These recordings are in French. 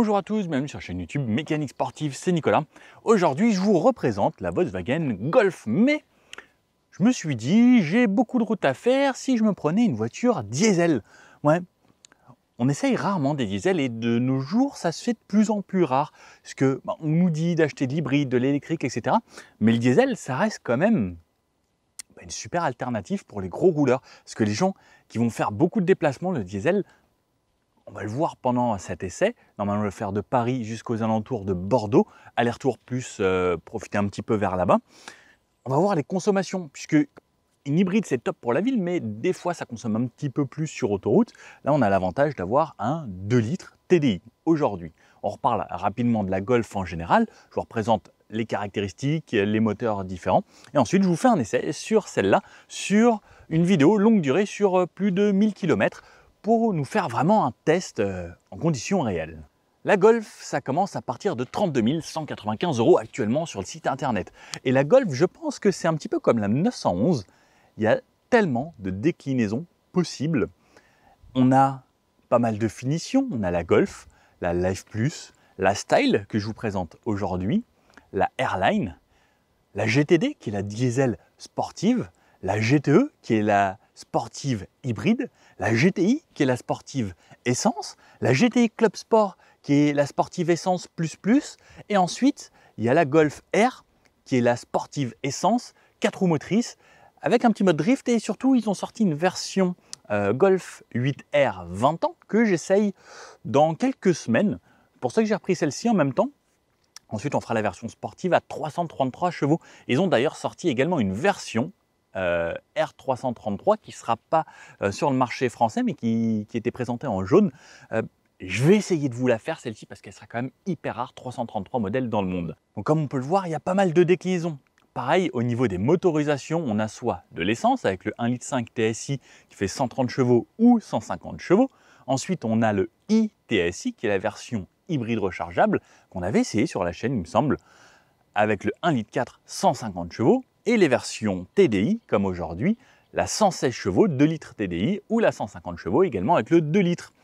Bonjour à tous, bienvenue sur la chaîne YouTube Mécanique Sportive, c'est Nicolas. Aujourd'hui, je vous représente la Volkswagen Golf, mais je me suis dit, j'ai beaucoup de route à faire si je me prenais une voiture diesel. Ouais, on essaye rarement des diesels et de nos jours, ça se fait de plus en plus rare. Parce que on nous dit d'acheter de l'hybride, de l'électrique, etc. Mais le diesel, ça reste quand même une super alternative pour les gros rouleurs. Parce que les gens qui vont faire beaucoup de déplacements, le diesel, on va le voir pendant cet essai. Normalement, on va le faire de Paris jusqu'aux alentours de Bordeaux. Aller-retour plus profiter un petit peu vers là-bas. On va voir les consommations, puisque une hybride, c'est top pour la ville, mais des fois, ça consomme un petit peu plus sur autoroute. Là, on a l'avantage d'avoir un 2 litres TDI. Aujourd'hui, on reparle rapidement de la Golf en général. Je vous représente les caractéristiques, les moteurs différents. Et ensuite, je vous fais un essai sur celle-là, sur une vidéo longue durée sur plus de 1000 km, pour nous faire vraiment un test en conditions réelles. La Golf, ça commence à partir de 32 195 € actuellement sur le site internet. Et la Golf, je pense que c'est un petit peu comme la 911. Il y a tellement de déclinaisons possibles. On a pas mal de finitions. On a la Golf, la Life Plus, la Style que je vous présente aujourd'hui, la Airline, la GTD qui est la diesel sportive, la GTE qui est la sportive hybride, la GTI qui est la sportive essence, la GTI Club Sport qui est la sportive essence plus, et ensuite il y a la Golf R qui est la sportive essence 4 roues motrices avec un petit mode drift, et surtout ils ont sorti une version Golf 8R 20 ans que j'essaye dans quelques semaines. C'est pour ça que j'ai repris celle-ci en même temps. Ensuite on fera la version sportive à 333 chevaux. Ils ont d'ailleurs sorti également une version R333 qui ne sera pas sur le marché français, mais qui était présentée en jaune. Je vais essayer de vous la faire celle-ci parce qu'elle sera quand même hyper rare, 333 modèles dans le monde. Donc comme on peut le voir, il y a pas mal de déclinaisons. Pareil, au niveau des motorisations, on a soit de l'essence avec le 1,5 litre TSI qui fait 130 chevaux ou 150 chevaux. Ensuite, on a le iTSI qui est la version hybride rechargeable qu'on avait essayé sur la chaîne, il me semble, avec le 1,4 litre 150 chevaux. Et les versions TDI, comme aujourd'hui, la 116 chevaux 2 litres TDI ou la 150 chevaux également avec le 2 litres.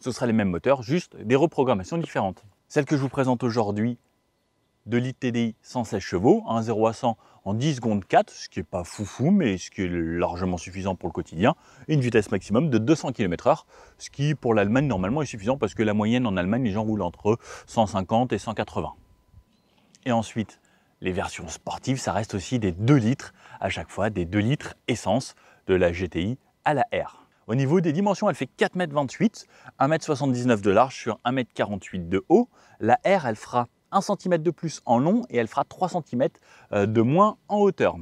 Ce sera les mêmes moteurs, juste des reprogrammations différentes. Celle que je vous présente aujourd'hui, 2 litres TDI 116 chevaux, 1 0 à 100 en 10 secondes 4, ce qui n'est pas foufou, mais ce qui est largement suffisant pour le quotidien, et une vitesse maximum de 200 km/h, ce qui pour l'Allemagne normalement est suffisant parce que la moyenne en Allemagne, les gens roulent entre 150 et 180. Et ensuite, les versions sportives, ça reste aussi des 2 litres à chaque fois, des 2 litres essence de la GTI à la R. Au niveau des dimensions, elle fait 4,28 m, 1,79 m de large sur 1,48 m de haut. La R, elle fera 1 cm de plus en long et elle fera 3 cm de moins en hauteur.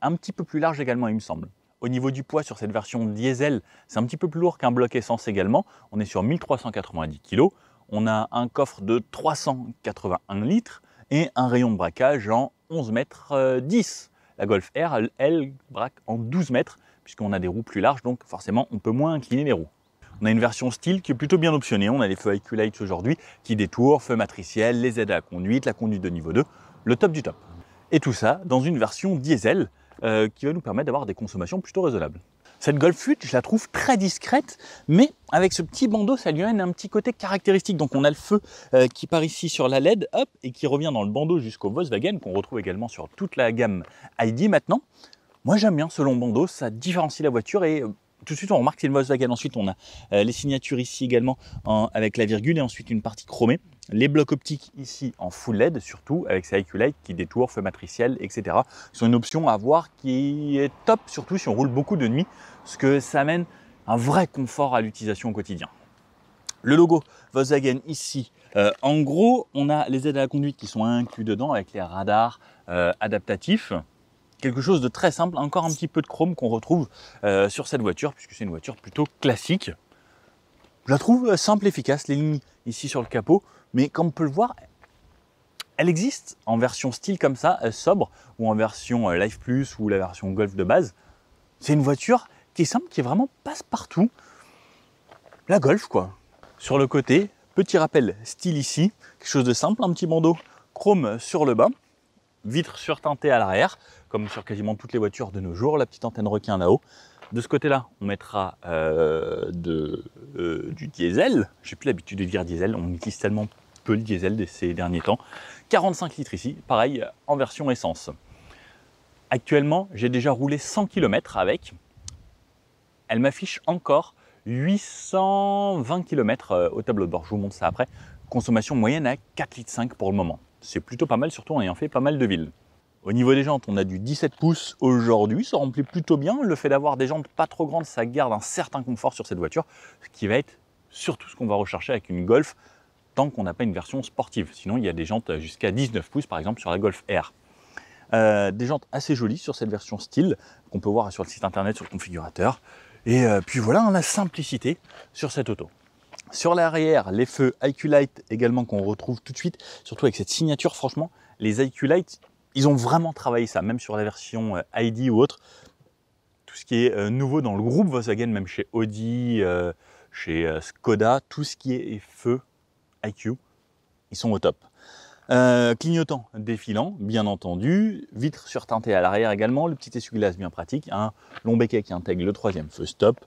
Un petit peu plus large également, il me semble. Au niveau du poids sur cette version diesel, c'est un petit peu plus lourd qu'un bloc essence également. On est sur 1390 kg. On a un coffre de 381 litres. Et un rayon de braquage en 11 mètres 10. La Golf R, elle braque en 12 mètres, puisqu'on a des roues plus larges, donc forcément on peut moins incliner les roues. On a une version style qui est plutôt bien optionnée. On a les feux IQ Lights aujourd'hui qui détourent, feux matriciels, les aides à la conduite de niveau 2, le top du top. Et tout ça dans une version diesel qui va nous permettre d'avoir des consommations plutôt raisonnables. Cette Golf 8, je la trouve très discrète, mais avec ce petit bandeau, ça lui donne un petit côté caractéristique. Donc on a le feu qui part ici sur la LED, hop, et qui revient dans le bandeau jusqu'au Volkswagen, qu'on retrouve également sur toute la gamme ID maintenant. Moi j'aime bien ce long bandeau, ça différencie la voiture, et tout de suite on remarque que c'est une Volkswagen. Ensuite on a les signatures ici également avec la virgule, et ensuite une partie chromée. Les blocs optiques ici en full LED, surtout avec ces IQ Light qui détourent, feu matriciel, etc. sont une option à avoir qui est top, surtout si on roule beaucoup de nuit, parce que ça amène un vrai confort à l'utilisation au quotidien. Le logo Volkswagen ici, en gros, on a les aides à la conduite qui sont inclus dedans avec les radars adaptatifs. Quelque chose de très simple, encore un petit peu de chrome qu'on retrouve sur cette voiture, puisque c'est une voiture plutôt classique. Je la trouve simple, efficace, les lignes ici sur le capot, mais comme on peut le voir, elle existe en version style comme ça, sobre, ou en version Life Plus ou la version Golf de base. C'est une voiture qui est simple, qui est vraiment passe-partout. La Golf quoi. Sur le côté, petit rappel style ici, quelque chose de simple, un petit bandeau chrome sur le bas, vitres surteintées à l'arrière, comme sur quasiment toutes les voitures de nos jours, la petite antenne requin là-haut. De ce côté-là, on mettra du diesel. J'ai plus l'habitude de dire diesel, on utilise tellement peu le diesel de ces derniers temps. 45 litres ici, pareil en version essence. Actuellement, j'ai déjà roulé 100 km avec. Elle m'affiche encore 820 km au tableau de bord. Je vous montre ça après. Consommation moyenne à 4,5 litres pour le moment. C'est plutôt pas mal, surtout en ayant fait pas mal de villes. Au niveau des jantes, on a du 17 pouces aujourd'hui, ça remplit plutôt bien. Le fait d'avoir des jantes pas trop grandes, ça garde un certain confort sur cette voiture, ce qui va être surtout ce qu'on va rechercher avec une Golf, tant qu'on n'a pas une version sportive. Sinon, il y a des jantes jusqu'à 19 pouces, par exemple, sur la Golf R. Des jantes assez jolies sur cette version style, qu'on peut voir sur le site internet, sur le configurateur. Et puis voilà, la simplicité sur cette auto. Sur l'arrière, les feux IQ Light également qu'on retrouve tout de suite, surtout avec cette signature, franchement, les IQ Light, ils ont vraiment travaillé ça, même sur la version ID ou autre. Tout ce qui est nouveau dans le groupe Volkswagen, même chez Audi, chez Skoda, tout ce qui est feux IQ, ils sont au top. Clignotant défilant, bien entendu, vitres surteintées à l'arrière également, le petit essuie-glace bien pratique, un long béquet qui intègre le troisième feu stop,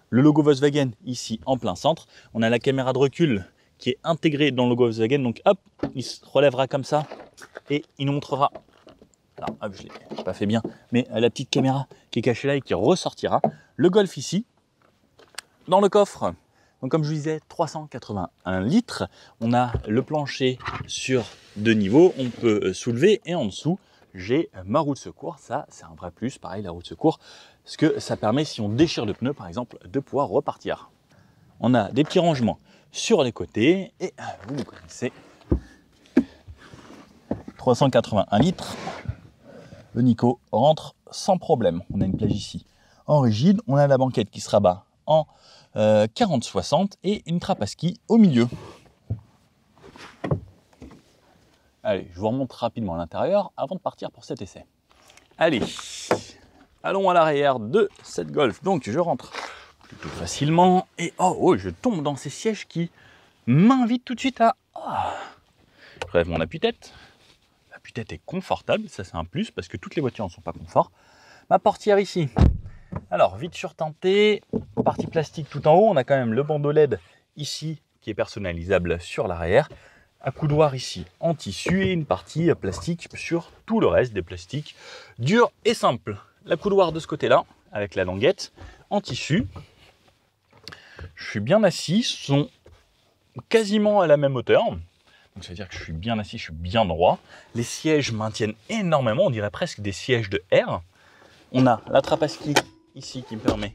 le logo Volkswagen ici en plein centre, on a la caméra de recul qui est intégrée dans le logo Volkswagen, donc hop, il se relèvera comme ça et il nous montrera, alors hop, je l'ai pas fait bien, mais la petite caméra qui est cachée là et qui ressortira, le Golf ici, dans le coffre. Donc comme je vous disais, 381 litres, on a le plancher sur 2 niveaux, on peut soulever et en dessous, j'ai ma roue de secours, ça c'est un vrai plus, pareil la roue de secours, parce que ça permet si on déchire le pneu par exemple de pouvoir repartir. On a des petits rangements sur les côtés et vous me connaissez, 381 litres, le Nico rentre sans problème. On a une plage ici en rigide, on a la banquette qui se rabat en 40-60 et une trappe à ski au milieu. Allez, je vous remonte rapidement à l'intérieur avant de partir pour cet essai. Allez, allons à l'arrière de cette Golf. Donc je rentre plutôt facilement et oh, je tombe dans ces sièges qui m'invitent tout de suite à... Je lève mon appuie-tête. L'appuie-tête est confortable, ça c'est un plus parce que toutes les voitures ne sont pas confort. Ma portière ici. Alors, vitre surteintée, partie plastique tout en haut, on a quand même le bandeau LED ici qui est personnalisable sur l'arrière, un coudoir ici en tissu et une partie plastique sur tout le reste des plastiques durs et simples. La coudoir de ce côté-là, avec la languette en tissu. Je suis bien assis, sont quasiment à la même hauteur. Donc ça veut dire que je suis bien assis, je suis bien droit. Les sièges maintiennent énormément, on dirait presque des sièges de R. On a la trappe à ski ici qui me permet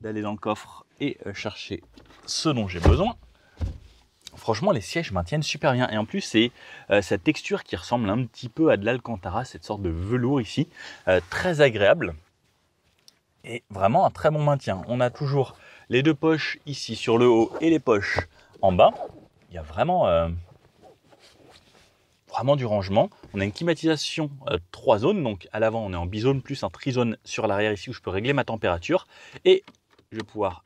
d'aller dans le coffre et chercher ce dont j'ai besoin. Franchement, les sièges maintiennent super bien. Et en plus, c'est cette texture qui ressemble un petit peu à de l'Alcantara, cette sorte de velours ici, très agréable. Et vraiment un très bon maintien. On a toujours les deux poches ici sur le haut et les poches en bas. Il y a vraiment du rangement. On a une climatisation 3 zones, donc à l'avant on est en bizone plus un trizone sur l'arrière ici où je peux régler ma température et je vais pouvoir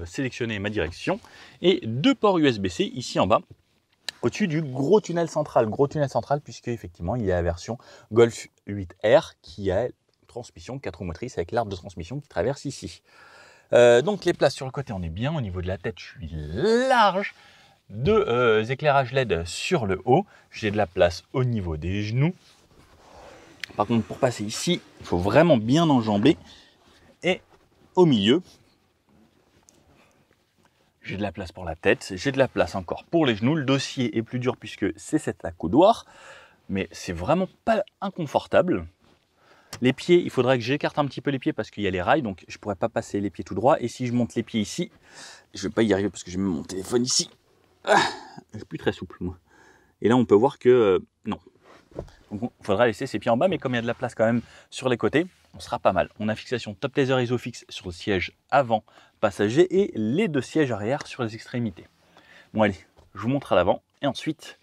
sélectionner ma direction et 2 ports USB-C ici en bas au-dessus du gros tunnel central puisque effectivement il y a la version Golf 8R qui a une transmission 4 roues motrices avec l'arbre de transmission qui traverse ici. Donc les places sur le côté on est bien, au niveau de la tête je suis large. 2 éclairages LED sur le haut, j'ai de la place au niveau des genoux. Par contre pour passer ici, il faut vraiment bien enjamber et au milieu, j'ai de la place pour la tête, j'ai de la place encore pour les genoux. Le dossier est plus dur puisque c'est cet accoudoir, mais c'est vraiment pas inconfortable. Les pieds, il faudrait que j'écarte un petit peu les pieds parce qu'il y a les rails, donc je pourrais pas passer les pieds tout droit. Et si je monte les pieds ici, je vais pas y arriver parce que j'ai mis mon téléphone ici. Je suis plus très souple moi. Et là on peut voir que non. Donc il faudra laisser ses pieds en bas, mais comme il y a de la place quand même sur les côtés, on sera pas mal. On a fixation top laser Isofix sur le siège avant passager et les 2 sièges arrière sur les extrémités. Bon allez, je vous montre à l'avant et ensuite,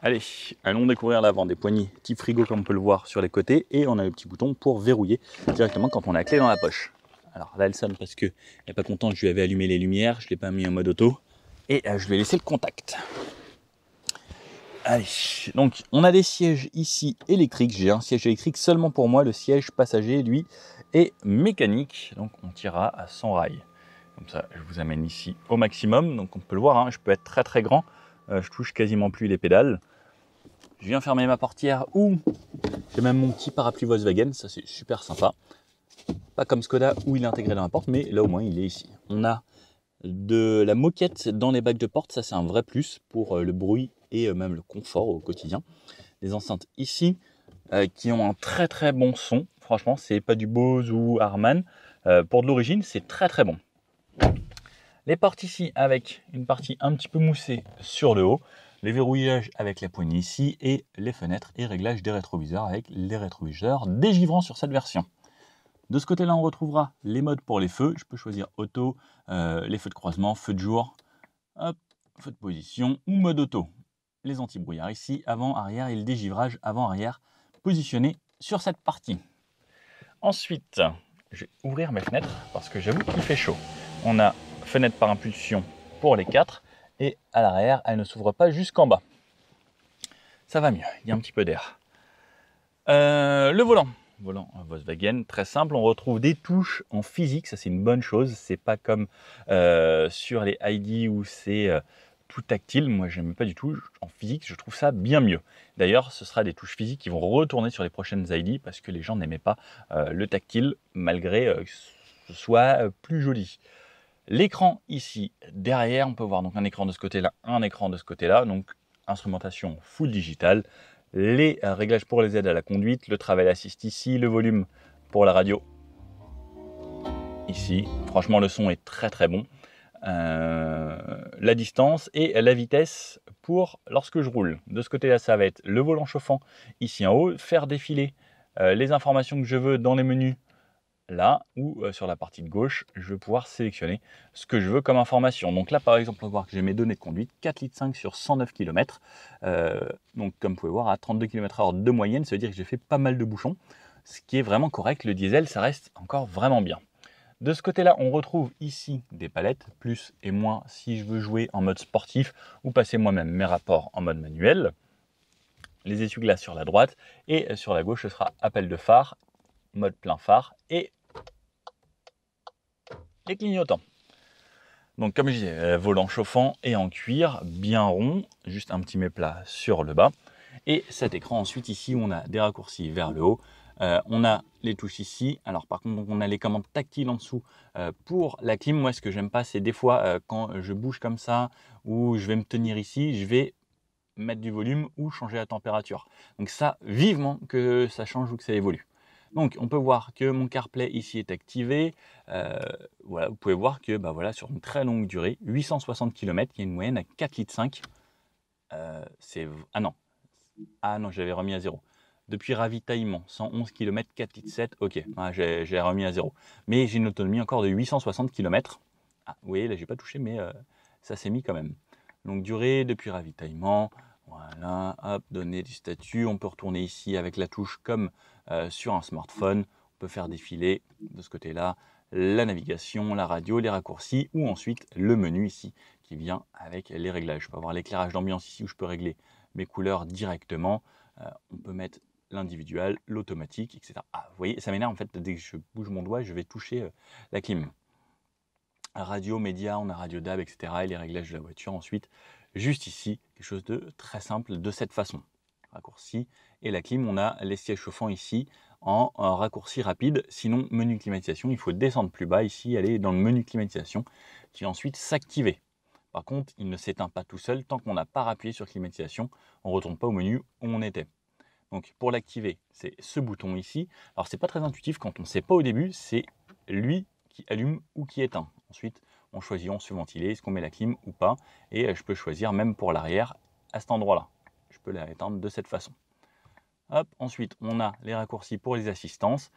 allez, allons découvrir l'avant. Des poignées type frigo comme on peut le voir sur les côtés et on a le petit bouton pour verrouiller directement quand on a la clé dans la poche. Alors là elle sonne parce que elle n'est pas contente, je lui avais allumé les lumières, je ne l'ai pas mis en mode auto. Et je vais laisser le contact. Allez, donc on a des sièges ici électriques. J'ai un siège électrique seulement pour moi. Le siège passager, lui, est mécanique. Donc on tirera à 100 rails. Comme ça, je vous amène ici au maximum. Donc on peut le voir, hein, je peux être très très grand. je touche quasiment plus les pédales. Je viens fermer ma portière ou j'ai même mon petit parapluie Volkswagen, ça c'est super sympa. Pas comme Skoda où il est intégré dans la porte, mais là au moins il est ici. On a de la moquette dans les bacs de porte, ça c'est un vrai plus pour le bruit et même le confort au quotidien. Des enceintes ici qui ont un très très bon son, franchement c'est pas du Bose ou Harman, pour de l'origine c'est très très bon. Les portes ici avec une partie un petit peu moussée sur le haut, les verrouillages avec la poignée ici et les fenêtres et réglages des rétroviseurs avec les rétroviseurs dégivrants sur cette version. De ce côté-là, on retrouvera les modes pour les feux. Je peux choisir auto, les feux de croisement, feu de jour, hop, feu de position ou mode auto. Les anti-brouillards ici, avant, arrière et le dégivrage avant-arrière positionné sur cette partie. Ensuite, je vais ouvrir mes fenêtres parce que j'avoue qu'il fait chaud. On a fenêtre par impulsion pour les 4 et à l'arrière, elle ne s'ouvre pas jusqu'en bas. Ça va mieux, il y a un petit peu d'air. Le volant Volkswagen, très simple, on retrouve des touches en physique, ça c'est une bonne chose, c'est pas comme sur les ID où c'est tout tactile, moi j'aime pas du tout, en physique je trouve ça bien mieux. D'ailleurs ce sera des touches physiques qui vont retourner sur les prochaines ID parce que les gens n'aimaient pas le tactile malgré que ce soit plus joli. L'écran ici derrière, on peut voir donc un écran de ce côté-là, un écran de ce côté-là, donc instrumentation full digital. Les réglages pour les aides à la conduite, le Travel Assist ici, le volume pour la radio ici. Franchement, le son est très très bon. La distance et la vitesse pour lorsque je roule. De ce côté-là, ça va être le volant chauffant ici en haut, faire défiler les informations que je veux dans les menus là ou sur la partie de gauche, je vais pouvoir sélectionner ce que je veux comme information. Donc là, par exemple, on va voir que j'ai mes données de conduite, 4,5 litres sur 109 km. Donc comme vous pouvez voir, à 32 km/h de moyenne, ça veut dire que j'ai fait pas mal de bouchons, ce qui est vraiment correct. Le diesel, ça reste encore vraiment bien. De ce côté-là, on retrouve ici des palettes, plus et moins si je veux jouer en mode sportif ou passer moi-même mes rapports en mode manuel. Les essuie-glaces sur la droite et sur la gauche, ce sera appel de phare, mode plein phare et les clignotants. Donc comme je disais, volant chauffant et en cuir, bien rond, juste un petit méplat sur le bas. Et cet écran ensuite ici, on a des raccourcis vers le haut. On a les touches ici. Alors par contre, on a les commandes tactiles en dessous pour la clim. Moi, ce que j'aime pas, c'est des fois quand je bouge comme ça ou je vais me tenir ici, je vais mettre du volume ou changer la température. Donc ça, vivement que ça change ou que ça évolue. Donc on peut voir que mon CarPlay ici est activé. Voilà, vous pouvez voir que voilà, sur une très longue durée, 860 km, il y a une moyenne à 4,5 litres. Ah non, j'avais remis à zéro. Depuis ravitaillement, 111 km, 4,7 litres, ok, j'ai remis à zéro. Mais j'ai une autonomie encore de 860 km. Ah, vous voyez, là, j'ai pas touché, mais ça s'est mis quand même. Longue durée, depuis ravitaillement, voilà, hop, donner du statut. On peut retourner ici avec la touche comme sur un smartphone. On peut faire défiler de ce côté-là la navigation, la radio, les raccourcis ou ensuite le menu ici qui vient avec les réglages. Je peux avoir l'éclairage d'ambiance ici où je peux régler mes couleurs directement. On peut mettre l'individuel, l'automatique, etc. Ah, vous voyez, ça m'énerve en fait, dès que je bouge mon doigt, je vais toucher la clim. Radio, média, on a radio DAB, etc. et les réglages de la voiture ensuite. Juste ici, quelque chose de très simple de cette façon. Raccourci. Et la clim, on a les sièges chauffants ici en raccourci rapide. Sinon, menu climatisation, il faut descendre plus bas ici, aller dans le menu climatisation qui va ensuite s'activer. Par contre, il ne s'éteint pas tout seul tant qu'on n'a pas appuyé sur climatisation. On ne retourne pas au menu où on était. Donc pour l'activer, c'est ce bouton ici. Alors c'est pas très intuitif quand on ne sait pas au début, c'est lui qui allume ou qui éteint. Ensuite, on choisit, on se fait ventiler, est-ce qu'on met la clim ou pas. Et je peux choisir même pour l'arrière à cet endroit-là. Je peux la éteindre de cette façon. Hop, ensuite, on a les raccourcis pour les assistances.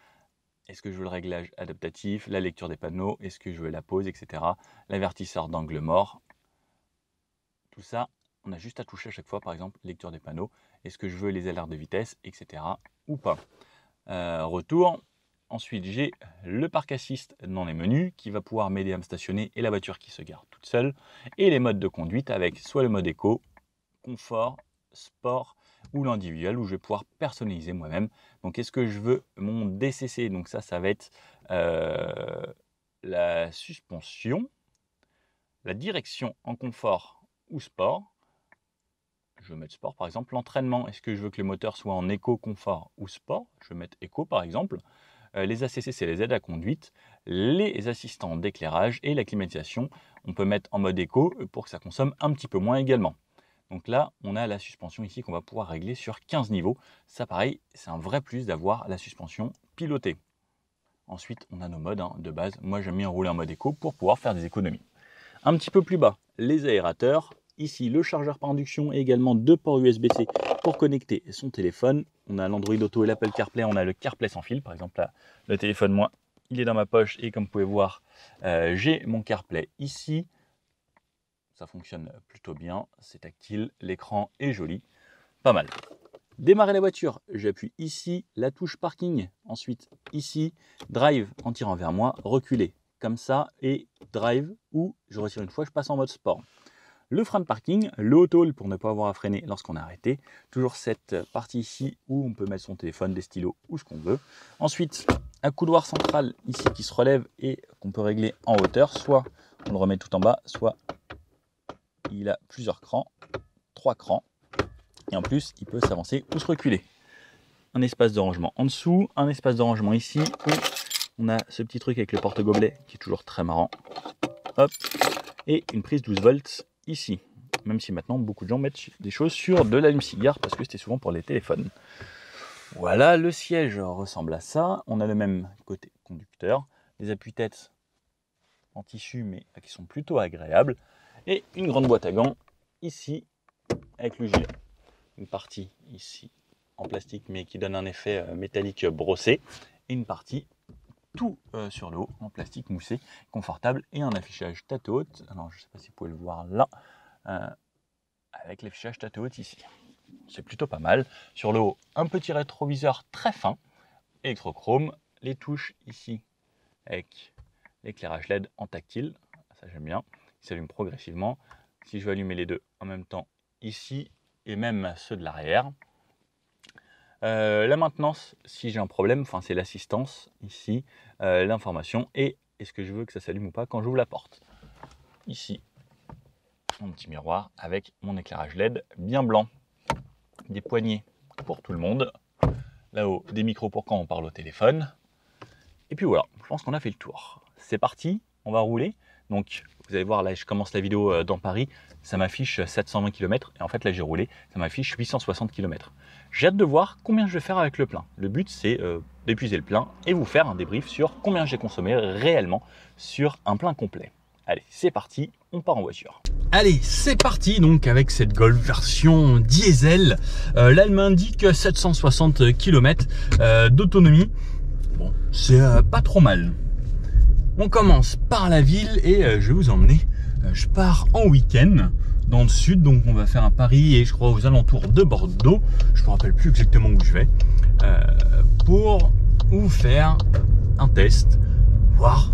Est-ce que je veux le réglage adaptatif, la lecture des panneaux, est-ce que je veux la pause, etc. L'avertisseur d'angle mort. Tout ça, on a juste à toucher à chaque fois, par exemple, lecture des panneaux. Est-ce que je veux les alertes de vitesse, etc. ou pas. Retour. Ensuite, j'ai le parc assist dans les menus qui va pouvoir m'aider à me stationner et la voiture qui se gare toute seule. Et les modes de conduite avec soit le mode éco, confort, sport ou l'individuel où je vais pouvoir personnaliser moi-même. Donc, est-ce que je veux mon DCC? Donc ça va être la suspension, la direction en confort ou sport, je vais mettre sport par exemple. L'entraînement, est-ce que je veux que le moteur soit en éco, confort ou sport? Je vais mettre éco par exemple. Les ACC, c'est les aides à conduite, les assistants d'éclairage et la climatisation, on peut mettre en mode éco pour que ça consomme un petit peu moins également. Donc là, on a la suspension ici qu'on va pouvoir régler sur 15 niveaux. Ça pareil, c'est un vrai plus d'avoir la suspension pilotée. Ensuite, on a nos modes de base. Moi, j'aime bien rouler en mode éco pour pouvoir faire des économies. Un petit peu plus bas, les aérateurs. Ici, le chargeur par induction et également 2 ports USB-C pour connecter son téléphone. On a l'Android Auto et l'Apple CarPlay. On a le CarPlay sans fil. Par exemple, là, le téléphone, moi, il est dans ma poche. Et comme vous pouvez voir, j'ai mon CarPlay ici. Ça fonctionne plutôt bien. C'est tactile. L'écran est joli. Pas mal. Démarrer la voiture. J'appuie ici la touche parking. Ensuite, ici, drive en tirant vers moi. Reculer comme ça. Et drive ou je retire une fois, je passe en mode sport. Le frein de parking, le auto pour ne pas avoir à freiner lorsqu'on est arrêté. Toujours cette partie ici où on peut mettre son téléphone, des stylos ou ce qu'on veut. Ensuite, un couloir central ici qui se relève et qu'on peut régler en hauteur. Soit on le remet tout en bas, soit il a plusieurs crans, 3 crans. Et en plus, il peut s'avancer ou se reculer. Un espace de rangement en dessous, un espace de rangement ici où on a ce petit truc avec le porte-gobelet qui est toujours très marrant. Hop, et une prise 12 volts ici, même si maintenant beaucoup de gens mettent des choses sur de l'allume-cigare parce que c'était souvent pour les téléphones. Voilà, le siège ressemble à ça. On a le même côté conducteur, les appuis-têtes en tissu mais qui sont plutôt agréables et une grande boîte à gants ici avec le gilet. Une partie ici en plastique mais qui donne un effet métallique brossé et une partie tout sur le haut en plastique moussé, confortable et un affichage tête haute. Alors je ne sais pas si vous pouvez le voir là, avec l'affichage tête haute ici. C'est plutôt pas mal. Sur le haut, un petit rétroviseur très fin, électrochrome, les touches ici avec l'éclairage LED en tactile, ça j'aime bien, il s'allume progressivement. Si je veux allumer les deux en même temps ici et même ceux de l'arrière. La maintenance, si j'ai un problème, enfin c'est l'assistance ici, l'information et est-ce que je veux que ça s'allume ou pas quand j'ouvre la porte. Ici, mon petit miroir avec mon éclairage LED bien blanc, des poignées pour tout le monde, là-haut des micros pour quand on parle au téléphone. Et puis voilà, je pense qu'on a fait le tour. C'est parti, on va rouler. Donc vous allez voir là, je commence la vidéo dans Paris, ça m'affiche 720 km et en fait là j'ai roulé, ça m'affiche 860 km. J'ai hâte de voir combien je vais faire avec le plein. Le but c'est d'épuiser le plein et vous faire un débrief sur combien j'ai consommé réellement sur un plein complet. Allez, c'est parti, on part en voiture. Allez, c'est parti donc avec cette Golf version diesel. Là elle m'indique 760 km d'autonomie. Bon, c'est pas trop mal. On commence par la ville et je vais vous emmener, je pars en week-end dans le sud, donc on va faire un Paris et je crois aux alentours de Bordeaux, je ne me rappelle plus exactement où je vais, pour vous faire un test, voir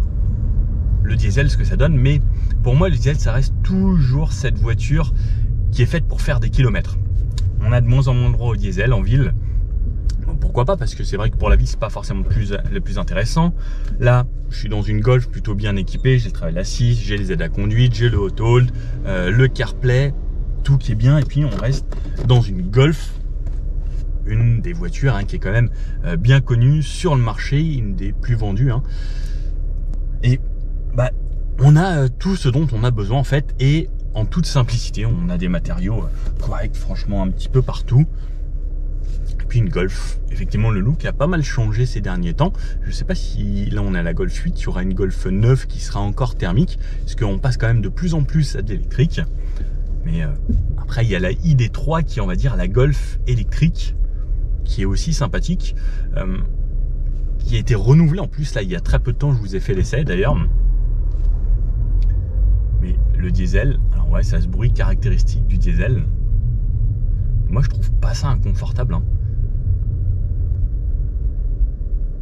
le diesel, ce que ça donne. Mais pour moi le diesel ça reste toujours cette voiture qui est faite pour faire des kilomètres. On a de moins en moins de droits au diesel en ville. Pourquoi pas, parce que c'est vrai que pour la vie c'est pas forcément le plus intéressant. Là je suis dans une Golf plutôt bien équipée, j'ai le travail d'assise, j'ai les aides à conduite, j'ai le Auto Hold, le CarPlay, tout qui est bien. Et puis on reste dans une Golf, une des voitures qui est quand même bien connue sur le marché, une des plus vendues. Et bah, on a tout ce dont on a besoin en fait, et en toute simplicité. On a des matériaux corrects franchement un petit peu partout. Et puis une Golf, effectivement le look a pas mal changé ces derniers temps. Je sais pas si là on est à la Golf 8, il y aura une Golf 9 qui sera encore thermique, parce qu'on passe quand même de plus en plus à de l'électrique. Mais après il y a la ID3 qui est, on va dire, la Golf électrique, qui est aussi sympathique, qui a été renouvelée en plus là il y a très peu de temps. Je vous ai fait l'essai d'ailleurs. Mais le diesel, alors ouais, ça a ce bruit caractéristique du diesel. Moi je trouve pas ça inconfortable.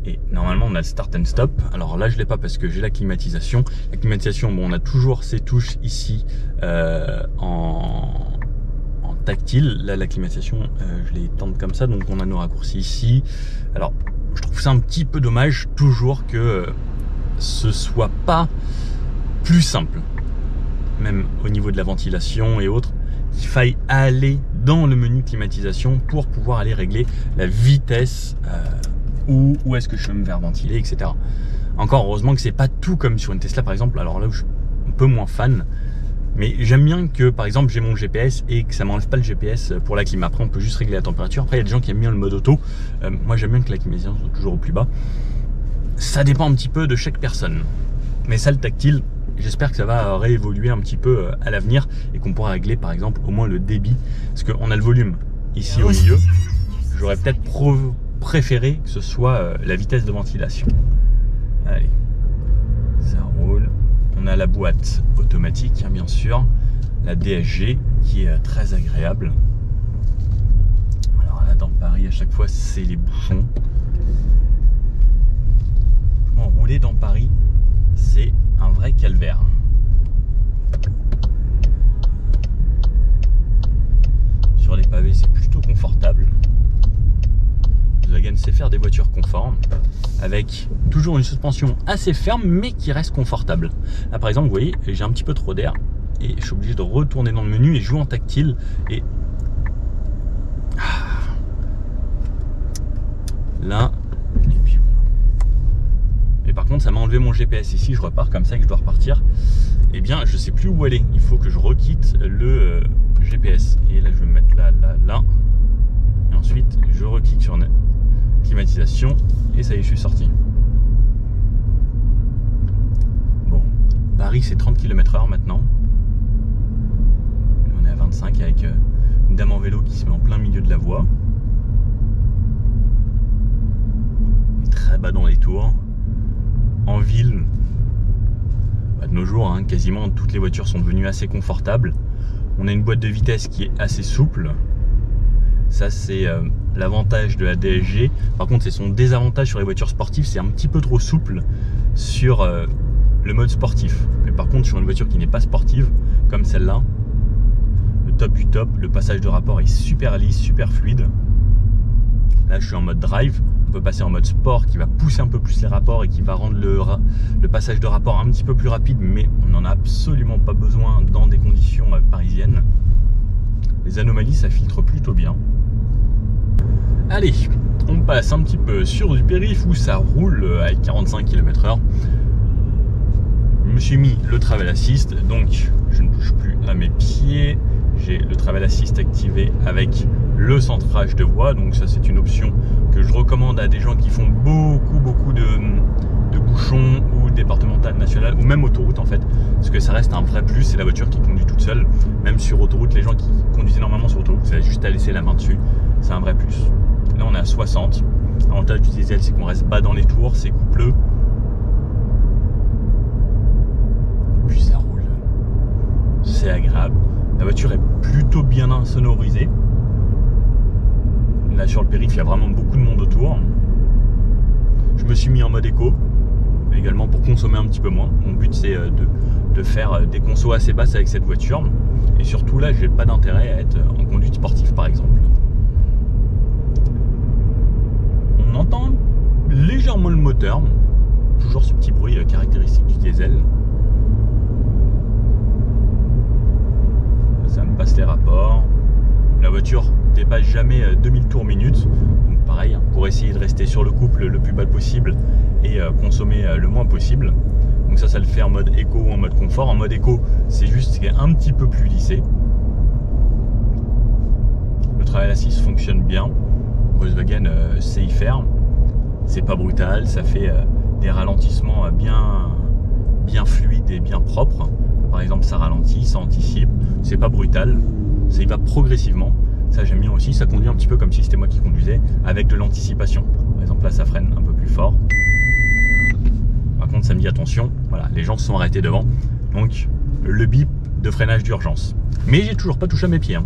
Et normalement on a le start and stop. Alors là je l'ai pas parce que j'ai la climatisation. La climatisation, bon, on a toujours ces touches ici en tactile. Là la climatisation, je l'ai tente comme ça, donc on a nos raccourcis ici. Alors je trouve ça un petit peu dommage toujours que ce soit pas plus simple. Même au niveau de la ventilation et autres, qu'il faille aller dans le menu climatisation pour pouvoir aller régler la vitesse où est-ce que je veux me faire ventiler, etc. Encore heureusement que c'est pas tout comme sur une Tesla par exemple, alors là où je suis un peu moins fan, mais j'aime bien que par exemple j'ai mon GPS et que ça m'enlève pas le GPS pour la clim. Après on peut juste régler la température. Après il y a des gens qui aiment bien le mode auto, moi j'aime bien que la climatisation soit toujours au plus bas. Ça dépend un petit peu de chaque personne, mais ça le tactile, j'espère que ça va réévoluer un petit peu à l'avenir et qu'on pourra régler par exemple au moins le débit, parce qu'on a le volume ici au milieu. J'aurais peut-être préféré que ce soit la vitesse de ventilation. Allez, ça roule. On a la boîte automatique, hein, bien sûr, la DSG qui est très agréable. Alors là, dans Paris, à chaque fois, c'est les bouchons. Rouler dans Paris, c'est un vrai calvaire. Sur les pavés, c'est plutôt confortable. Volkswagen sait faire des voitures conformes avec toujours une suspension assez ferme mais qui reste confortable. Là par exemple vous voyez j'ai un petit peu trop d'air et je suis obligé de retourner dans le menu et jouer en tactile et là et puis voilà. Et par contre ça m'a enlevé mon GPS ici, je repars comme ça que je dois repartir. Et bien je sais plus où aller, il faut que je requitte le GPS et là je vais me mettre là et ensuite je reclique sur climatisation et ça y est je suis sorti. Bon, Paris c'est 30 km/h maintenant. On est à 25 avec une dame en vélo qui se met en plein milieu de la voie. On est très bas dans les tours. En ville, de nos jours, hein, quasiment toutes les voitures sont devenues assez confortables. On a une boîte de vitesse qui est assez souple. Ça c'est l'avantage de la DSG. Par contre c'est son désavantage sur les voitures sportives, c'est un petit peu trop souple sur le mode sportif. Mais par contre sur une voiture qui n'est pas sportive, comme celle-là, le top du top, le passage de rapport est super lisse, super fluide. Là je suis en mode drive, on peut passer en mode sport qui va pousser un peu plus les rapports et qui va rendre le passage de rapport un petit peu plus rapide, mais on n'en a absolument pas besoin dans des conditions parisiennes. Les anomalies ça filtre plutôt bien. Allez, on passe un petit peu sur du périph' où ça roule avec 45 km/h. Je me suis mis le Travel Assist, donc je ne touche plus à mes pieds. J'ai le Travel Assist activé avec le centrage de voie, donc ça c'est une option que je recommande à des gens qui font beaucoup de bouchons ou départementales, nationales ou même autoroute en fait, parce que ça reste un vrai plus, c'est la voiture qui conduit toute seule. Même sur autoroute, les gens qui conduisent énormément sur autoroute, c'est juste à laisser la main dessus, c'est un vrai plus. Là on est à 60. L'avantage du diesel c'est qu'on reste bas dans les tours, c'est coupleux. Puis ça roule. C'est agréable. La voiture est plutôt bien insonorisée. Là sur le périph' il y a vraiment beaucoup de monde autour. Je me suis mis en mode éco, également pour consommer un petit peu moins. Mon but c'est de faire des consos assez basses avec cette voiture. Et surtout là j'ai pas d'intérêt à être en conduite sportive par exemple. On entend légèrement le moteur, toujours ce petit bruit caractéristique du diesel. Ça me passe les rapports. La voiture dépasse jamais 2000 tours minute. Donc pareil, pour essayer de rester sur le couple le plus bas possible et consommer le moins possible. Donc ça le fait en mode éco ou en mode confort. En mode éco, c'est juste qu'il est un petit peu plus lissé. Le Travel Assist fonctionne bien. Volkswagen sait y faire. C'est pas brutal, ça fait des ralentissements bien fluides et bien propres. Par exemple, ça ralentit, ça anticipe, c'est pas brutal, ça y va progressivement. Ça j'aime bien aussi, ça conduit un petit peu comme si c'était moi qui conduisais, avec de l'anticipation. Par exemple là ça freine un peu plus fort. Par contre ça me dit attention, voilà, les gens se sont arrêtés devant. Donc le bip de freinage d'urgence. Mais j'ai toujours pas touché à mes pieds, hein.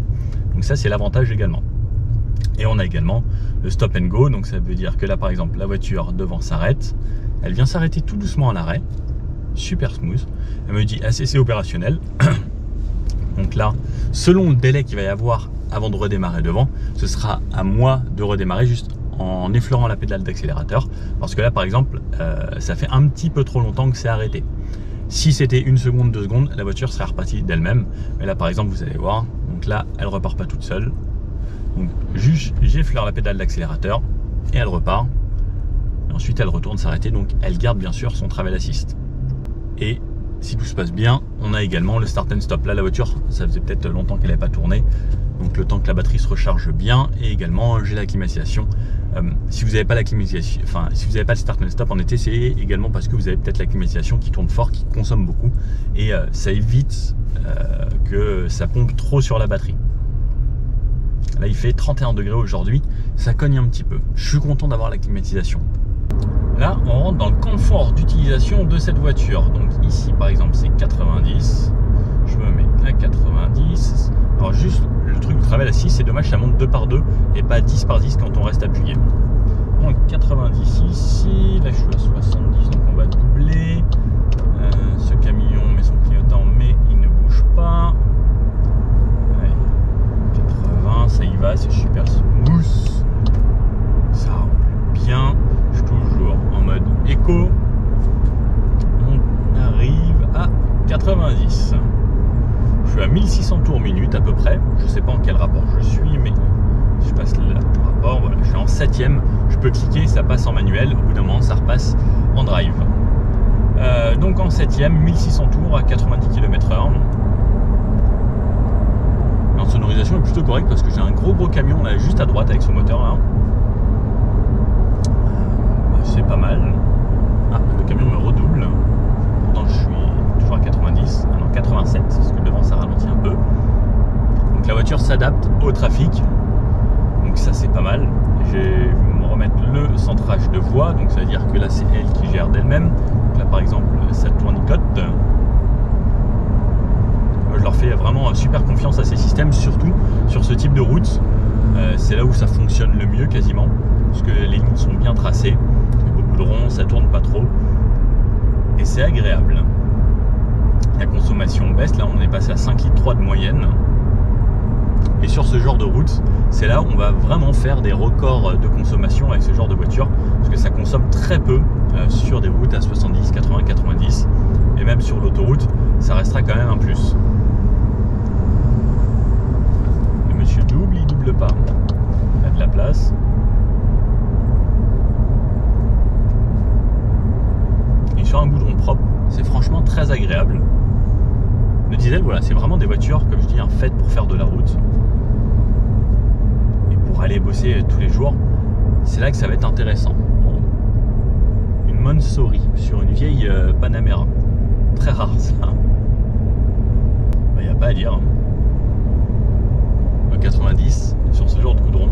Donc ça c'est l'avantage également. Et on a également le stop and go, donc ça veut dire que là par exemple la voiture devant s'arrête, elle vient s'arrêter tout doucement à l'arrêt, super smooth, elle me dit ACC opérationnel. Donc là, selon le délai qu'il va y avoir avant de redémarrer devant, ce sera à moi de redémarrer juste en effleurant la pédale d'accélérateur, parce que là par exemple ça fait un petit peu trop longtemps que c'est arrêté. Si c'était 1 seconde, 2 secondes, la voiture serait repartie d'elle-même. Mais là, par exemple, vous allez voir, donc là, elle repart pas toute seule. Donc, juste, j'effleure la pédale d'accélérateur et elle repart. Et ensuite, elle retourne s'arrêter. Donc, elle garde bien sûr son travel assist. Et si tout se passe bien, on a également le start and stop. Là, la voiture, ça faisait peut-être longtemps qu'elle n'avait pas tourné. Donc, le temps que la batterie se recharge bien. Et également, j'ai la climatisation. Si vous n'avez pas la climatisation, enfin, si vous n'avez pas le start and stop en été, c'est également parce que vous avez peut-être la climatisation qui tourne fort, qui consomme beaucoup. Et ça évite que ça pompe trop sur la batterie. Là, il fait 31 degrés aujourd'hui. Ça cogne un petit peu. Je suis content d'avoir la climatisation. Là, on rentre dans le confort d'utilisation de cette voiture. Donc ici, par exemple, c'est 90. Je me mets à 90. Alors juste, le truc du travel assis, c'est dommage, ça monte 2 par 2 et pas 10 par 10 quand on reste appuyé. Donc 90 ici. Là, je suis à 70, donc on va doubler. Ce camion met son clignotant, mais il ne bouge pas. Allez, 80, ça y va, c'est super smooth. Ça roule bien. Je suis toujours en mode éco. On arrive à 90. Je suis à 1600 tours minute à peu près. Je ne sais pas en quel rapport je suis, mais si je passe le rapport, voilà, je suis en 7ème. Je peux cliquer, ça passe en manuel. Au bout d'un moment, ça repasse en drive. Donc en 7ème, 1600 tours à 90 km/h. La sonorisation est plutôt correcte parce que j'ai un gros camion là juste à droite avec ce moteur là. C'est pas mal. Ah, le camion me redouble. Pourtant je suis toujours à 90. Ah non, 87 parce que devant ça ralentit un peu. Donc la voiture s'adapte au trafic. Donc ça c'est pas mal. Je vais me remettre le centrage de voie. Donc ça veut dire que là c'est elle qui gère d'elle-même. Donc là par exemple ça tournicote. Je leur fais vraiment super confiance à ces systèmes, surtout sur ce type de route. C'est là où ça fonctionne le mieux quasiment, parce que les lignes sont bien tracées, il y a beaucoup de ronds, ça tourne pas trop, et c'est agréable. La consommation baisse, là on est passé à 5,3 litres de moyenne. Et sur ce genre de route, c'est là où on va vraiment faire des records de consommation avec ce genre de voiture, parce que ça consomme très peu sur des routes à 70, 80, 90, et même sur l'autoroute, ça restera quand même un plus. Le monsieur double, il double pas. Il a de la place. Et sur un goudron propre, c'est franchement très agréable. Le diesel, voilà, c'est vraiment des voitures, comme je dis, faites pour faire de la route. Et pour aller bosser tous les jours, c'est là que ça va être intéressant. Bon. Une Montsori sur une vieille Panamera. Très rare ça. Il n'y a pas à dire. 90 sur ce genre de goudron.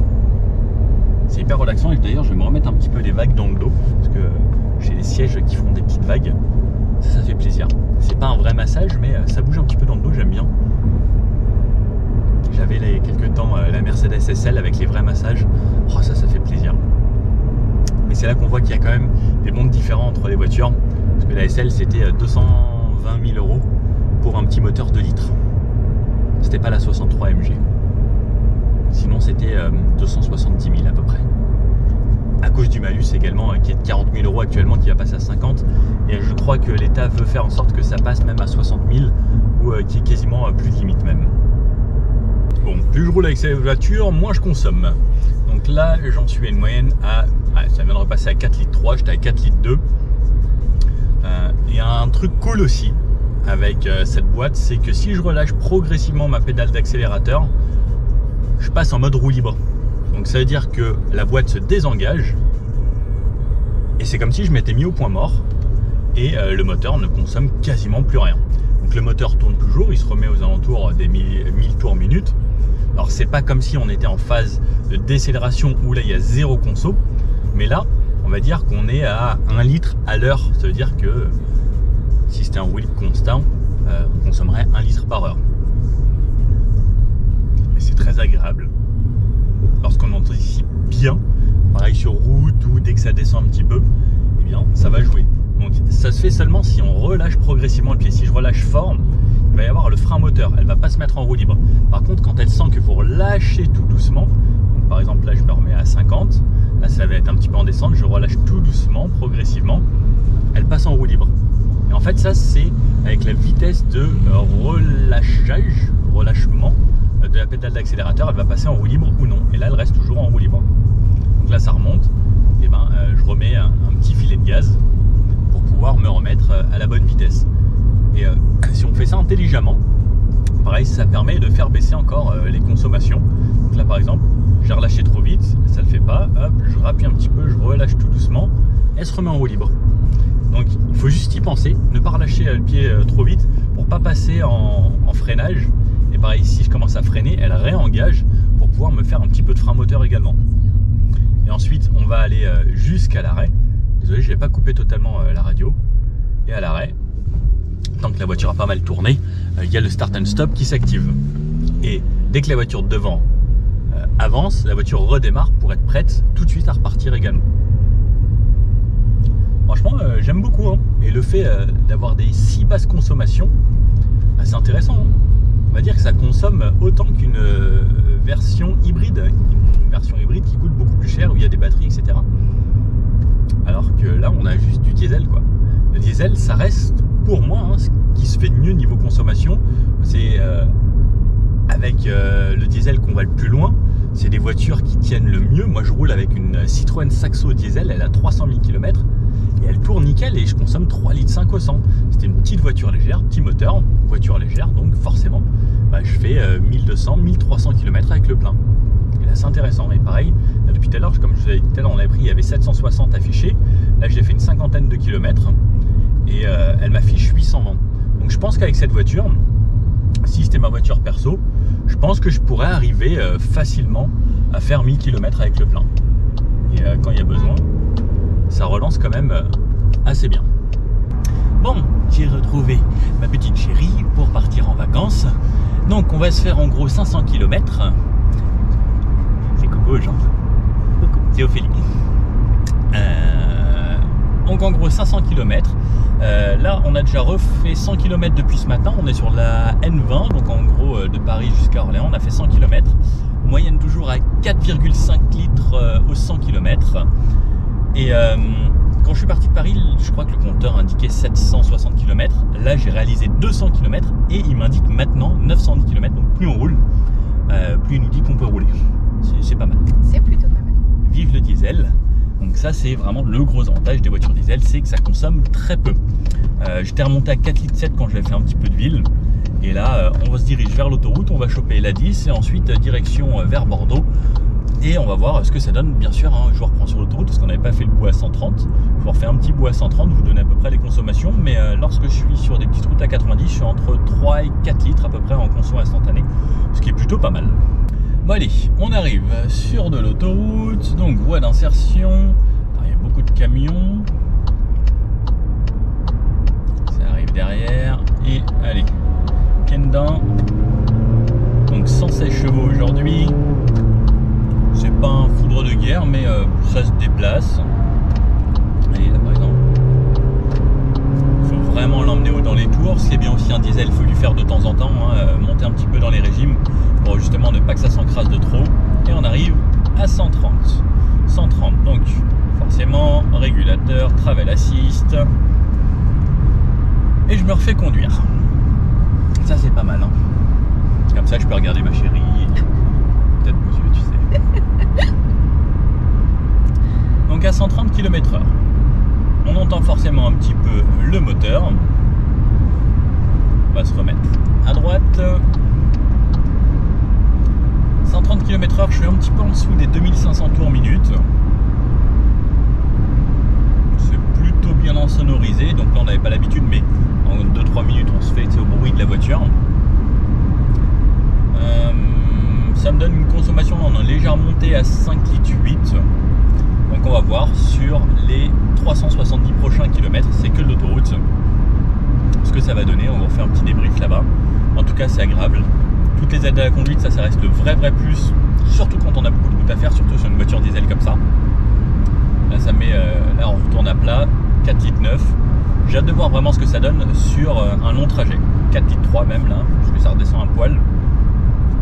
C'est hyper relaxant et d'ailleurs je vais me remettre un petit peu les vagues dans le dos parce que j'ai les sièges qui font des petites vagues. Ça fait plaisir. C'est pas un vrai massage mais ça bouge un petit peu dans le dos, j'aime bien. J'avais il y a quelques temps la Mercedes SL avec les vrais massages. Oh, ça fait plaisir. Mais c'est là qu'on voit qu'il y a quand même des mondes différents entre les voitures. Parce que la SL c'était 220 000 € pour un petit moteur 2 litres. C'était pas la 63 MG. Sinon c'était 270 000 à peu près. À cause du malus également qui est de 40 000 € actuellement, qui va passer à 50. Et je crois que l'État veut faire en sorte que ça passe même à 60 000 ou qui est quasiment plus de limite même. Bon, plus je roule avec cette voiture, moins je consomme. Donc là j'en suis à une moyenne à... ça vient de repasser à 4,3 litres, j'étais à 4,2 litres. Et un truc cool aussi avec cette boîte, c'est que si je relâche progressivement ma pédale d'accélérateur, je passe en mode roue libre. Donc ça veut dire que la boîte se désengage et c'est comme si je m'étais mis au point mort et le moteur ne consomme quasiment plus rien. Donc le moteur tourne toujours, il se remet aux alentours des 1000 tours minute. Alors c'est pas comme si on était en phase de décélération où là il y a zéro conso, mais là on va dire qu'on est à 1 litre à l'heure. Ça veut dire que si c'était un roue libre constant, on consommerait 1 litre par heure. Et c'est très agréable. Lorsqu'on anticipe bien, pareil sur route ou dès que ça descend un petit peu, eh bien ça va jouer. Donc ça se fait seulement si on relâche progressivement le pied. Si je relâche fort, il va y avoir le frein moteur, elle va pas se mettre en roue libre. Par contre, quand elle sent que vous relâchez tout doucement, donc par exemple là je me remets à 50, là ça va être un petit peu en descente, je relâche tout doucement, progressivement, elle passe en roue libre. Et En fait, ça, c'est avec la vitesse de relâchement de la pédale d'accélérateur, elle va passer en roue libre ou non. Et là, elle reste toujours en roue libre. Donc là, ça remonte. Et ben, je remets un petit filet de gaz pour pouvoir me remettre à la bonne vitesse. Et si on fait ça intelligemment, pareil, ça permet de faire baisser encore les consommations. Donc là, par exemple, j'ai relâché trop vite, ça le fait pas. Hop, je rappuie un petit peu, je relâche tout doucement. Elle se remet en roue libre. Donc il faut juste y penser, ne pas relâcher le pied trop vite pour pas passer en freinage. Et pareil, si je commence à freiner, elle réengage pour pouvoir me faire un petit peu de frein moteur également. Et ensuite, on va aller jusqu'à l'arrêt. Désolé, je n'ai pas coupé totalement la radio. Et à l'arrêt, tant que la voiture a pas mal tourné, il y a le start and stop qui s'active. Et dès que la voiture devant avance, la voiture redémarre pour être prête tout de suite à repartir également. Franchement, j'aime beaucoup. Hein. Et le fait d'avoir des si basses consommations, c'est intéressant. Hein. On va dire que ça consomme autant qu'une version hybride. Une version hybride qui coûte beaucoup plus cher, où il y a des batteries, etc. Alors que là, on a juste du diesel, quoi. Le diesel, ça reste, pour moi, hein, ce qui se fait de mieux niveau consommation. C'est avec le diesel qu'on va le plus loin. C'est des voitures qui tiennent le mieux. Moi, je roule avec une Citroën Saxo diesel. Elle a 300 000 km. Et elle tourne nickel et je consomme 3,5 litres au 100. C'était une petite voiture légère, petit moteur, voiture légère, donc forcément, je fais 1200, 1300 km avec le plein. Et là, c'est intéressant. Et pareil, là, depuis tout à l'heure, comme je vous avais dit tout à l'heure, on avait pris, il y avait 760 affichés. Là, j'ai fait une cinquantaine de kilomètres et elle m'affiche 820. Donc, je pense qu'avec cette voiture, si c'était ma voiture perso, je pense que je pourrais arriver facilement à faire 1000 km avec le plein. Et quand il y a besoin, ça relance quand même assez bien. Bon, j'ai retrouvé ma petite chérie pour partir en vacances. Donc on va se faire en gros 500 km. C'est coucou aux gens. Coucou, c'est Ophélie. Donc en gros 500 km. Là on a déjà refait 100 km depuis ce matin. On est sur la N20, donc en gros de Paris jusqu'à Orléans. On a fait 100 km. Moyenne toujours à 4,5 litres au 100 km. Et quand je suis parti de Paris, je crois que le compteur indiquait 760 km. Là, j'ai réalisé 200 km et il m'indique maintenant 910 km. Donc plus on roule, plus il nous dit qu'on peut rouler. C'est pas mal. C'est plutôt pas mal. Vive le diesel. Donc ça, c'est vraiment le gros avantage des voitures diesel, c'est que ça consomme très peu. J'étais remonté à 4,7 litres quand j'avais fait un petit peu de ville. Et là, on va se diriger vers l'autoroute, on va choper la 10 et ensuite direction vers Bordeaux. Et on va voir ce que ça donne, bien sûr, hein, je vous reprends sur l'autoroute parce qu'on n'avait pas fait le bout à 130. Je vous refais un petit bout à 130, vous donnez à peu près les consommations. Mais lorsque je suis sur des petites routes à 90, je suis entre 3 et 4 litres à peu près en conso instantané, ce qui est plutôt pas mal. Bon allez, on arrive sur de l'autoroute, donc voie d'insertion. Il y a beaucoup de camions. Ça arrive derrière. Et allez, Kendin. Donc 116 chevaux aujourd'hui. C'est pas un foudre de guerre, mais ça se déplace. Allez, là par exemple, il faut vraiment l'emmener haut dans les tours. Ce qui est bien aussi un diesel, il faut lui faire de temps en temps, hein, monter un petit peu dans les régimes pour justement ne pas que ça s'encrasse de trop. Et on arrive à 130. 130, donc forcément, régulateur, travel assist. Et je me refais conduire. Ça, c'est pas mal. Hein. Comme ça, je peux regarder ma chérie. Peut-être vos yeux, tu sais. Donc à 130 km/h, on entend forcément un petit peu le moteur. On va se remettre à droite. 130 km/h, je suis un petit peu en dessous des 2500 tours minute. C'est plutôt bien insonorisé, donc là on n'avait pas l'habitude, mais en 2-3 minutes on se fait au bruit de la voiture. Ça me donne une consommation en légère montée à 5,8 litres. Donc on va voir sur les 370 prochains kilomètres, c'est que de l'autoroute, ce que ça va donner. On va faire un petit débrief là-bas. En tout cas, c'est agréable. Toutes les aides à la conduite, ça reste le vrai plus, surtout quand on a beaucoup de route à faire, surtout sur une voiture diesel comme ça. Là, ça met, là on retourne à plat, 4,9 litres. J'ai hâte de voir vraiment ce que ça donne sur un long trajet. 4,3 litres même là, parce que ça redescend un poil.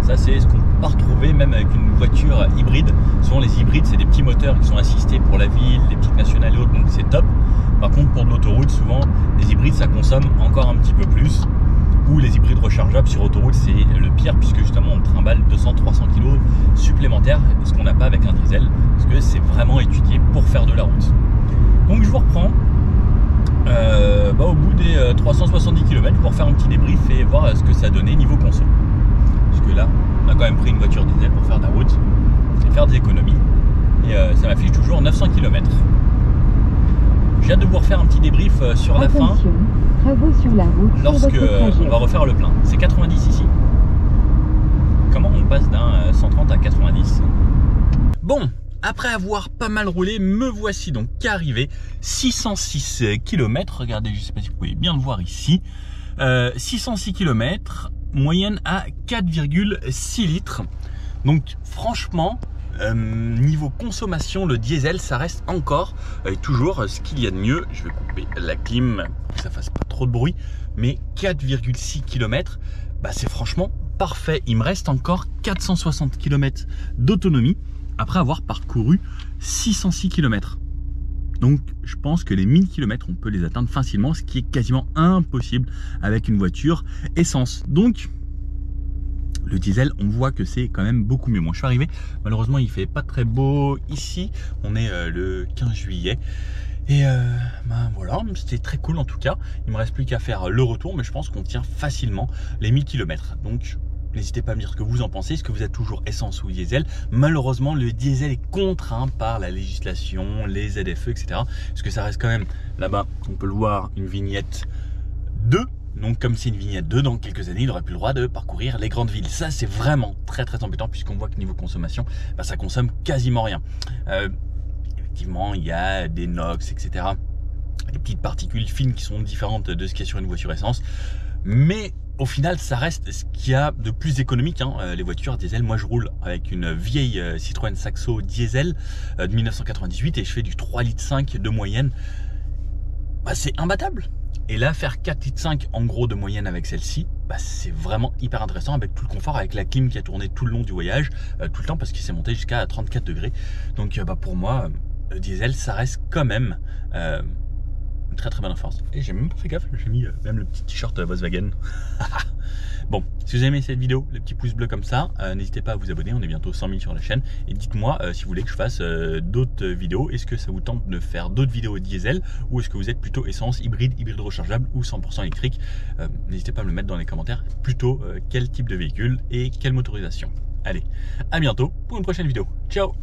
Ça, c'est ce qu'on peut pas retrouver même avec une voiture hybride. Souvent, les hybrides, c'est des petits moteurs qui sont assistés pour la ville, les petites nationales et autres, donc c'est top. Par contre, pour de l'autoroute, souvent, les hybrides, ça consomme encore un petit peu plus. Ou les hybrides rechargeables sur autoroute, c'est le pire, puisque justement, on trimballe 200-300 kg supplémentaires, ce qu'on n'a pas avec un diesel, parce que c'est vraiment étudié pour faire de la route. Donc, je vous reprends au bout des 370 km pour faire un petit débrief et voir ce que ça donnait niveau conso. Parce que là, on a quand même pris une voiture diesel pour faire de la route et faire des économies. Et ça m'affiche toujours 900 km. J'ai hâte de vous refaire un petit débrief sur la fin. Travaux sur la route lorsque on va refaire le plein. C'est 90 ici. Comment on passe d'un 130 à 90? Bon, après avoir pas mal roulé, me voici donc arrivé 606 km. Regardez, je ne sais pas si vous pouvez bien le voir ici. 606 km, moyenne à 4,6 litres. Donc franchement, niveau consommation, le diesel, ça reste encore toujours ce qu'il y a de mieux. Je vais couper la clim pour que ça fasse pas trop de bruit. Mais 4,6 km, c'est franchement parfait. Il me reste encore 460 km d'autonomie après avoir parcouru 606 km. Donc je pense que les 1000 km, on peut les atteindre facilement, ce qui est quasiment impossible avec une voiture essence. Donc le diesel, on voit que c'est quand même beaucoup mieux. Moi, je suis arrivé, malheureusement, il fait pas très beau ici. On est le 15 juillet. Et voilà, c'était très cool en tout cas. Il me reste plus qu'à faire le retour, mais je pense qu'on tient facilement les 1000 km. Donc, n'hésitez pas à me dire ce que vous en pensez. Est-ce que vous êtes toujours essence ou diesel? Malheureusement, le diesel est contraint par la législation, les ZFE, etc. Parce que ça reste quand même, là-bas, on peut le voir, une vignette 2. Donc comme c'est une vignette 2, dans quelques années, il n'aurait plus le droit de parcourir les grandes villes. Ça, c'est vraiment très embêtant, puisqu'on voit que niveau consommation, ça consomme quasiment rien. Effectivement, il y a des NOx, etc. Des petites particules fines qui sont différentes de ce qu'il y a sur une voiture essence. Mais au final, ça reste ce qu'il y a de plus économique, les voitures diesel. Moi, je roule avec une vieille Citroën Saxo diesel de 1998 et je fais du 3,5 litres de moyenne. C'est imbattable. Et là, faire 4,5 litres en gros de moyenne avec celle-ci, c'est vraiment hyper intéressant avec tout le confort, avec la clim qui a tourné tout le long du voyage, tout le temps parce qu'il s'est monté jusqu'à 34 degrés. Donc pour moi, le diesel, ça reste quand même une très bonne force. Et j'ai même pas fait gaffe, j'ai mis même le petit t-shirt Volkswagen. Bon, si vous avez aimé cette vidéo, le petit pouce bleu comme ça, n'hésitez pas à vous abonner, on est bientôt 100 000 sur la chaîne. Et dites-moi si vous voulez que je fasse d'autres vidéos. Est-ce que ça vous tente de faire d'autres vidéos diesel ou est-ce que vous êtes plutôt essence, hybride rechargeable ou 100% électrique? N'hésitez pas à me le mettre dans les commentaires. Plutôt quel type de véhicule et quelle motorisation. Allez, à bientôt pour une prochaine vidéo. Ciao!